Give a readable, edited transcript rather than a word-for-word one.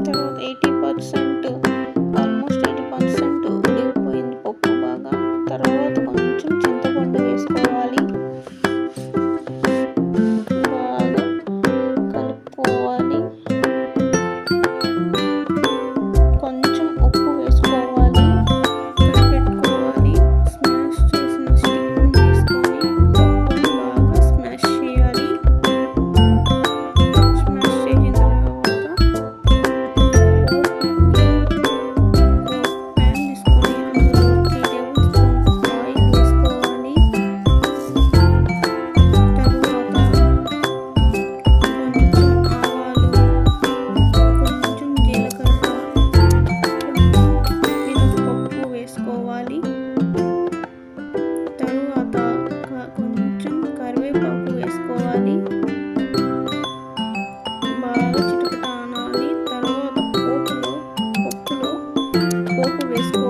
తర్వాత 80% ఆల్మోస్ట్ 80% ఉడికిపోయింది పప్పు బాగా. తర్వాత కొంచెం చింతపండు వేసుకోవాలి. బాగా కలుపుకోవాలి. కొంచెం ఉప్పు వేసుకోవాలి. కలిపెట్టుకోవాలి. స్మాష్ చేసిన స్టిక్ని తీసుకొని పప్పుని బాగా స్మాష్ చేయాలి. స్మాష్ చేసిన తర్వాత ప్యాన్ తీసుకొని అందులో 3 టేబుల్ స్పూన్స్ ఆయిల్ వేసుకోవాలి. తర్వాత కొంచెం ఆవాలు, కొంచెం జీలకర్ర, కొంచెం మినపప్పు వేసుకోవాలి. తరువాత కొంచెం కరివేపాకు వేసుకోవాలి. బాగా చిటపట అనాలి. తర్వాత పోపు వేసుకోవాలి.